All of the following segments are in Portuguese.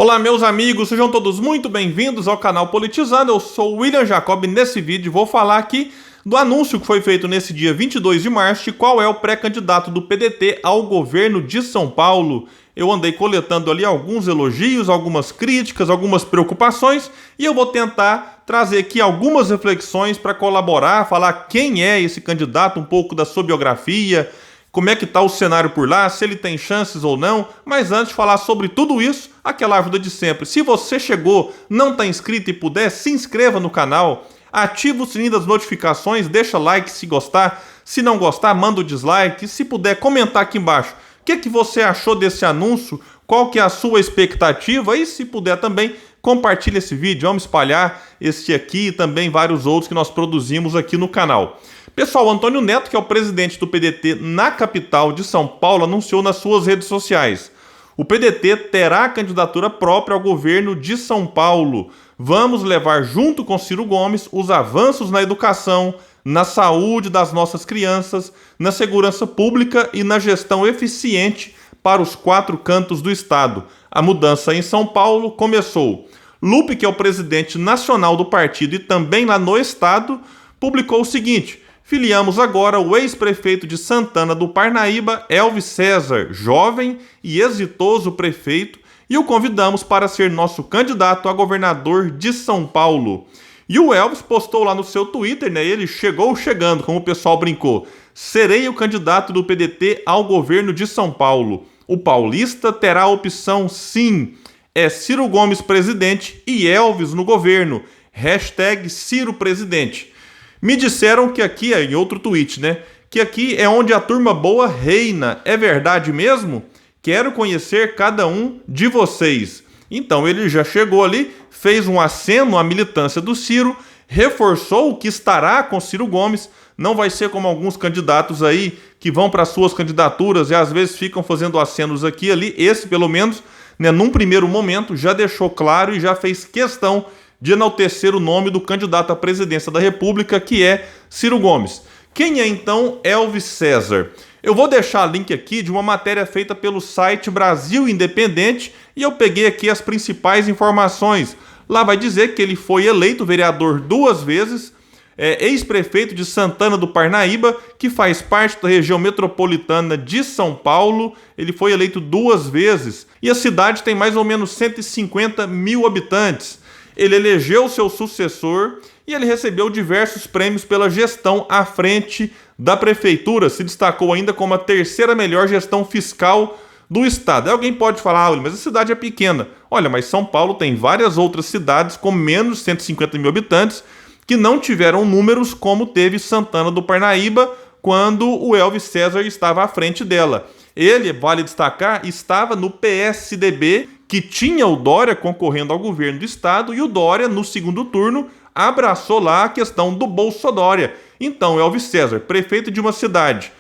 Olá, meus amigos, sejam todos muito bem-vindos ao canal Politizando. Eu sou o William Jacob e nesse vídeo vou falar aqui do anúncio que foi feito nesse dia 22 de março de qual é o pré-candidato do PDT ao governo de São Paulo. Eu andei coletando ali alguns elogios, algumas críticas, algumas preocupações e eu vou tentar trazer aqui algumas reflexões para colaborar, falar quem é esse candidato, um pouco da sua biografia, como é que está o cenário por lá, se ele tem chances ou não. Mas antes de falar sobre tudo isso, aquela ajuda de sempre. Se você chegou, não está inscrito e puder, se inscreva no canal, ativa o sininho das notificações, deixa like se gostar, se não gostar, manda o dislike, se puder comentar aqui embaixo. O que você achou desse anúncio? Qual que é a sua expectativa? E se puder também, compartilhe esse vídeo. Vamos espalhar este aqui e também vários outros que nós produzimos aqui no canal. Pessoal, Antônio Neto, que é o presidente do PDT na capital de São Paulo, anunciou nas suas redes sociais: o PDT terá candidatura própria ao governo de São Paulo. Vamos levar junto com Ciro Gomes os avanços na educação, na saúde das nossas crianças, na segurança pública e na gestão eficiente para os 4 cantos do estado. A mudança em São Paulo começou. Lupe, que é o presidente nacional do partido e também lá no estado, publicou o seguinte: filiamos agora o ex-prefeito de Santana do Parnaíba, Elvis César, jovem e exitoso prefeito, e o convidamos para ser nosso candidato a governador de São Paulo. E o Elvis postou lá no seu Twitter, ele chegou chegando, como o pessoal brincou: serei o candidato do PDT ao governo de São Paulo. O paulista terá a opção sim. É Ciro Gomes presidente e Elvis no governo. Hashtag Ciro presidente. Me disseram que aqui, em outro tweet, que aqui é onde a turma boa reina. É verdade mesmo? Quero conhecer cada um de vocês. Então ele já chegou ali, fez um aceno à militância do Ciro, reforçou que estará com Ciro Gomes. Não vai ser como alguns candidatos aí que vão para suas candidaturas e às vezes ficam fazendo acenos aqui e ali. Esse, pelo menos, num primeiro momento, já deixou claro e já fez questão de enaltecer o nome do candidato à presidência da República, que é Ciro Gomes. Quem é, então, Elvis César? Eu vou deixar link aqui de uma matéria feita pelo site Brasil Independente e eu peguei aqui as principais informações. Lá vai dizer que ele foi eleito vereador 2 vezes, ex-prefeito de Santana do Parnaíba, que faz parte da região metropolitana de São Paulo. Ele foi eleito 2 vezes e a cidade tem mais ou menos 150 mil habitantes. Ele elegeu seu sucessor e ele recebeu diversos prêmios pela gestão à frente da prefeitura. Se destacou ainda como a 3ª melhor gestão fiscal do estado. Aí alguém pode falar: mas a cidade é pequena. Olha, mas São Paulo tem várias outras cidades com menos de 150 mil habitantes que não tiveram números como teve Santana do Parnaíba quando o Elvis César estava à frente dela. Ele, vale destacar, estava no PSDB, que tinha o Dória concorrendo ao governo do estado, e o Dória, no segundo turno, abraçou lá a questão do Bolsodória. Então, Elvis César, prefeito de uma cidade,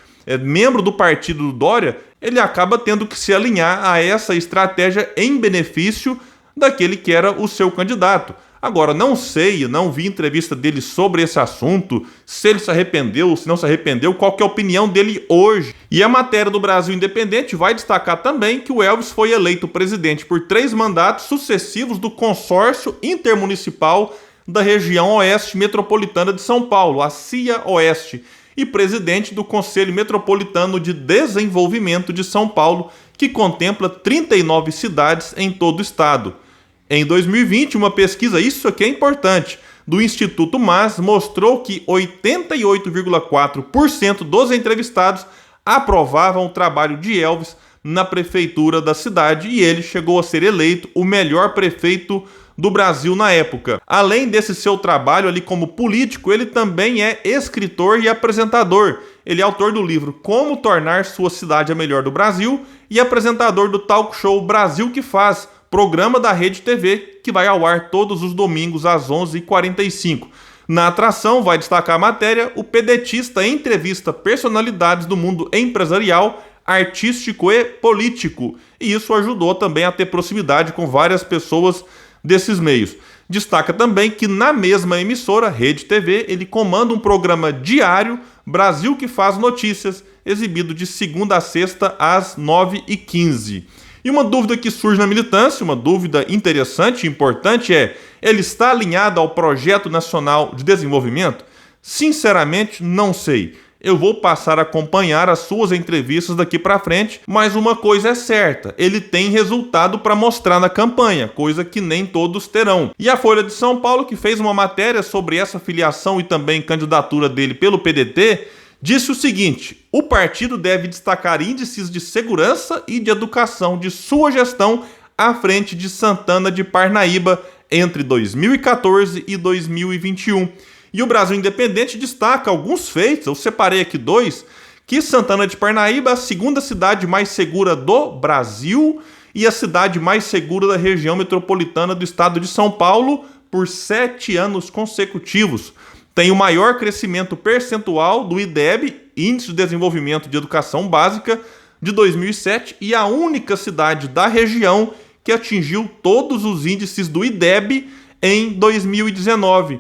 membro do partido do Dória, ele acaba tendo que se alinhar a essa estratégia em benefício daquele que era o seu candidato. Agora, não vi entrevista dele sobre esse assunto, se ele se arrependeu, se não se arrependeu, qual que é a opinião dele hoje. E a matéria do Brasil Independente vai destacar também que o Elvis foi eleito presidente por 3 mandatos sucessivos do consórcio intermunicipal da região oeste metropolitana de São Paulo, a CIA Oeste, e presidente do Conselho Metropolitano de Desenvolvimento de São Paulo, que contempla 39 cidades em todo o estado. Em 2020, uma pesquisa, isso aqui é importante, do Instituto MAS mostrou que 88,4% dos entrevistados aprovavam o trabalho de Elvis na prefeitura da cidade e ele chegou a ser eleito o melhor prefeito do Brasil na época. Além desse seu trabalho ali como político, ele também é escritor e apresentador. Ele é autor do livro Como Tornar Sua Cidade a Melhor do Brasil e apresentador do talk show Brasil que Faz, programa da Rede TV, que vai ao ar todos os domingos às 11h45. Na atração, vai destacar a matéria, o pedetista entrevista personalidades do mundo empresarial, artístico e político. E isso ajudou também a ter proximidade com várias pessoas desses meios. Destaca também que na mesma emissora, Rede TV, ele comanda um programa diário, Brasil que Faz Notícias, exibido de segunda a sexta às 9h15. E uma dúvida que surge na militância, uma dúvida interessante e importante é: ele está alinhado ao Projeto Nacional de Desenvolvimento? Sinceramente, não sei. Eu vou passar a acompanhar as suas entrevistas daqui para frente, mas uma coisa é certa, ele tem resultado para mostrar na campanha, coisa que nem todos terão. E a Folha de São Paulo, que fez uma matéria sobre essa filiação e também candidatura dele pelo PDT, disse o seguinte: o partido deve destacar índices de segurança e de educação de sua gestão à frente de Santana de Parnaíba entre 2014 e 2021. E o Brasil Independente destaca alguns feitos, eu separei aqui dois, que Santana de Parnaíba é a segunda cidade mais segura do Brasil e a cidade mais segura da região metropolitana do estado de São Paulo por 7 anos consecutivos. Tem o maior crescimento percentual do IDEB, Índice de Desenvolvimento de Educação Básica, de 2007 e a única cidade da região que atingiu todos os índices do IDEB em 2019.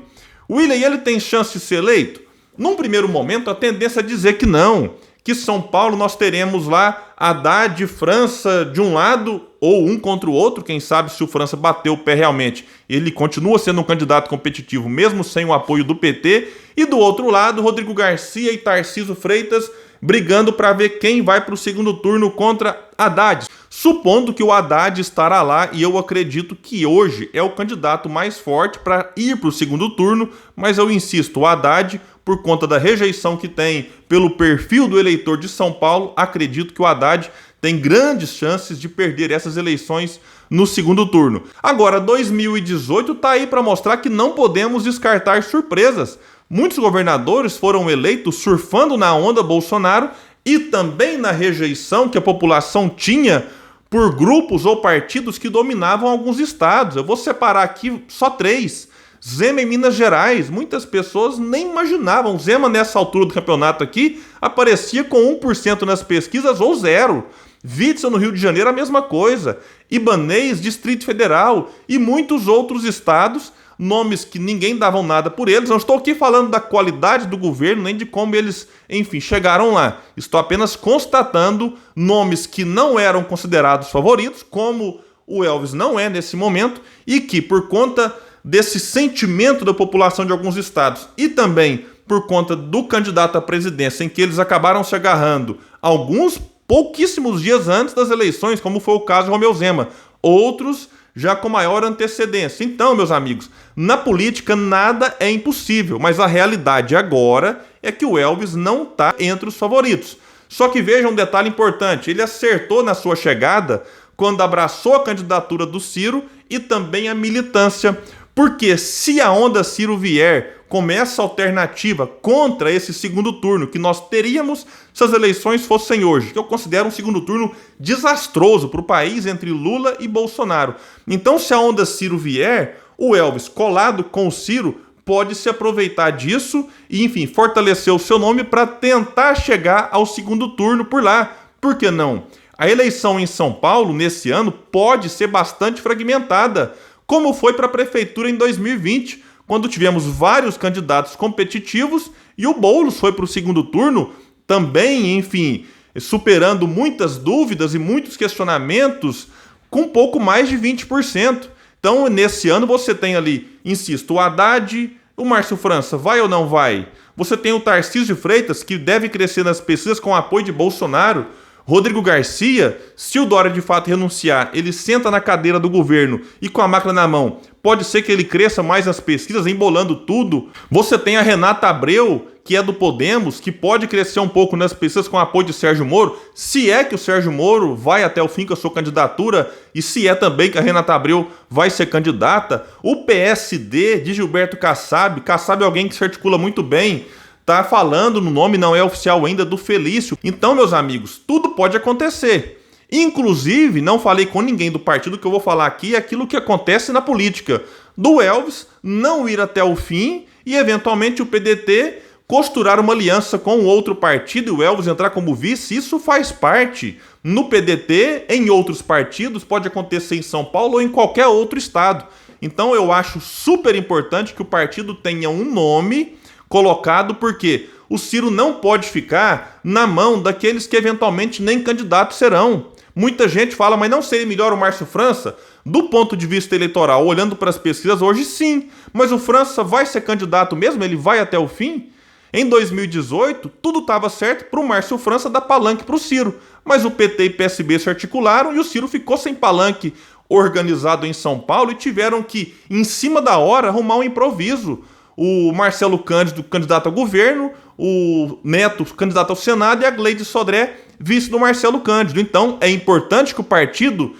William, ele tem chance de ser eleito? Num primeiro momento, a tendência é dizer que não, que São Paulo nós teremos lá Haddad e França de um lado ou um contra o outro, quem sabe se o França bateu o pé realmente, ele continua sendo um candidato competitivo, mesmo sem o apoio do PT, e do outro lado, Rodrigo Garcia e Tarcísio Freitas brigando para ver quem vai para o segundo turno contra Haddad. Supondo que o Haddad estará lá, e eu acredito que hoje é o candidato mais forte para ir para o segundo turno, mas eu insisto, o Haddad, por conta da rejeição que tem pelo perfil do eleitor de São Paulo, acredito que o Haddad tem grandes chances de perder essas eleições no segundo turno. Agora, 2018 está aí para mostrar que não podemos descartar surpresas. Muitos governadores foram eleitos surfando na onda Bolsonaro e também na rejeição que a população tinha por grupos ou partidos que dominavam alguns estados. Eu vou separar aqui só 3. Zema em Minas Gerais, muitas pessoas nem imaginavam. Zema, nessa altura do campeonato aqui, aparecia com 1% nas pesquisas ou 0%. Witzel no Rio de Janeiro, a mesma coisa. Ibanez, Distrito Federal e muitos outros estados, nomes que ninguém dava nada por eles. Não estou aqui falando da qualidade do governo, nem de como eles, enfim, chegaram lá. Estou apenas constatando nomes que não eram considerados favoritos, como o Elvis não é nesse momento, e que por conta desse sentimento da população de alguns estados e também por conta do candidato à presidência, em que eles acabaram se agarrando alguns pouquíssimos dias antes das eleições, como foi o caso de Romeu Zema, outros já com maior antecedência. Então, meus amigos, na política nada é impossível, mas a realidade agora é que o Elvis não está entre os favoritos. Só que veja um detalhe importante, ele acertou na sua chegada quando abraçou a candidatura do Ciro e também a militância, porque se a onda Ciro vier como essa alternativa contra esse segundo turno que nós teríamos se as eleições fossem hoje, que eu considero um segundo turno desastroso para o país entre Lula e Bolsonaro. Então, se a onda Ciro vier, o Elvis, colado com o Ciro, pode se aproveitar disso e, enfim, fortalecer o seu nome para tentar chegar ao segundo turno por lá. Por que não? A eleição em São Paulo, nesse ano, pode ser bastante fragmentada, como foi para a prefeitura em 2020, quando tivemos vários candidatos competitivos e o Boulos foi para o segundo turno também, enfim, superando muitas dúvidas e muitos questionamentos com pouco mais de 20%. Então, nesse ano você tem ali, insisto, o Haddad, o Márcio França, vai ou não vai? Você tem o Tarcísio Freitas, que deve crescer nas pesquisas com apoio de Bolsonaro. Rodrigo Garcia, se o Dória de fato renunciar, ele senta na cadeira do governo e com a máquina na mão, pode ser que ele cresça mais nas pesquisas, embolando tudo. Você tem a Renata Abreu, que é do Podemos, que pode crescer um pouco nas pesquisas com apoio de Sérgio Moro, se é que o Sérgio Moro vai até o fim com a sua candidatura e se é também que a Renata Abreu vai ser candidata. O PSD de Gilberto Kassab é alguém que se articula muito bem, tá falando no nome, não é oficial ainda, do Felício. Então, meus amigos, tudo pode acontecer. Inclusive, não falei com ninguém do partido, que eu vou falar aqui é aquilo que acontece na política. Do Elvis não ir até o fim e, eventualmente, o PDT costurar uma aliança com outro partido e o Elvis entrar como vice, isso faz parte. No PDT, em outros partidos, pode acontecer em São Paulo ou em qualquer outro estado. Então, eu acho super importante que o partido tenha um nome colocado, porque o Ciro não pode ficar na mão daqueles que eventualmente nem candidatos serão. Muita gente fala, mas não seria melhor o Márcio França? Do ponto de vista eleitoral, olhando para as pesquisas hoje, sim. Mas o França vai ser candidato mesmo? Ele vai até o fim? Em 2018, tudo estava certo para o Márcio França dar palanque para o Ciro. Mas o PT e PSB se articularam e o Ciro ficou sem palanque organizado em São Paulo e tiveram que, em cima da hora, arrumar um improviso. O Marcelo Cândido, candidato ao governo, o Neto, candidato ao Senado, e a Gleide Sodré, vice do Marcelo Cândido. Então, é importante que o partido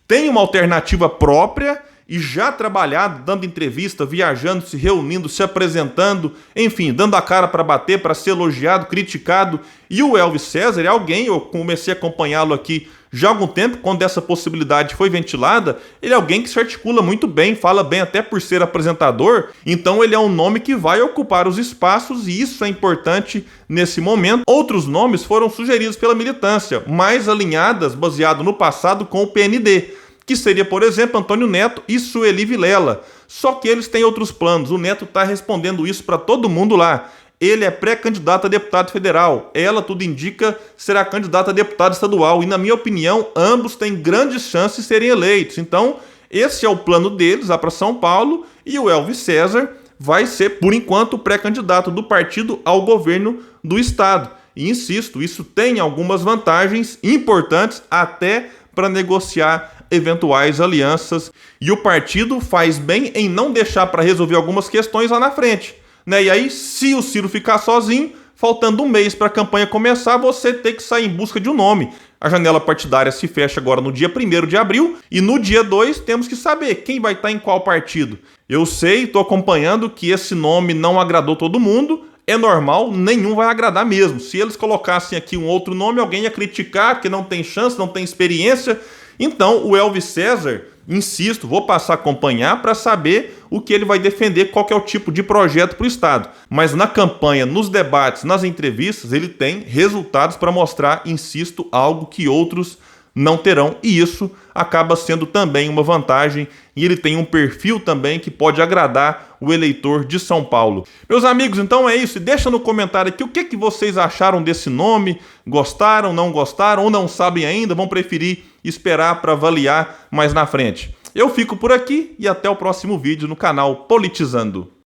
tenha uma alternativa própria e já trabalhado, dando entrevista, viajando, se reunindo, se apresentando, enfim, dando a cara para bater, para ser elogiado, criticado. E o Elvis César é alguém, eu comecei a acompanhá-lo aqui já há algum tempo, quando essa possibilidade foi ventilada, ele é alguém que se articula muito bem, fala bem até por ser apresentador, então ele é um nome que vai ocupar os espaços e isso é importante nesse momento. Outros nomes foram sugeridos pela militância, mais alinhadas, baseado no passado, com o PND, que seria, por exemplo, Antônio Neto e Sueli Vilela. Só que eles têm outros planos, o Neto está respondendo isso para todo mundo lá. Ele é pré-candidato a deputado federal. Ela, tudo indica, será candidata a deputado estadual. E, na minha opinião, ambos têm grandes chances de serem eleitos. Então, esse é o plano deles, lá para São Paulo. E o Elvis César vai ser, por enquanto, o pré-candidato do partido ao governo do estado. E, insisto, isso tem algumas vantagens importantes até para negociar eventuais alianças. E o partido faz bem em não deixar para resolver algumas questões lá na frente. E aí, se o Ciro ficar sozinho, faltando um mês para a campanha começar, você tem que sair em busca de um nome. A janela partidária se fecha agora no dia 1º de abril e no dia 2 temos que saber quem vai estar em qual partido. Eu sei, estou acompanhando que esse nome não agradou todo mundo, é normal, nenhum vai agradar mesmo. Se eles colocassem aqui um outro nome, alguém ia criticar, porque não tem chance, não tem experiência. Então, o Elvis César, insisto, vou passar a acompanhar para saber o que ele vai defender, qual que é o tipo de projeto para o Estado. Mas na campanha, nos debates, nas entrevistas, ele tem resultados para mostrar, insisto, algo que outros não terão. E isso acaba sendo também uma vantagem. E ele tem um perfil também que pode agradar o eleitor de São Paulo. Meus amigos, então é isso. Deixa no comentário aqui o que vocês acharam desse nome. Gostaram, não gostaram ou não sabem ainda? Vão preferir esperar para avaliar mais na frente. Eu fico por aqui e até o próximo vídeo no canal Politizando.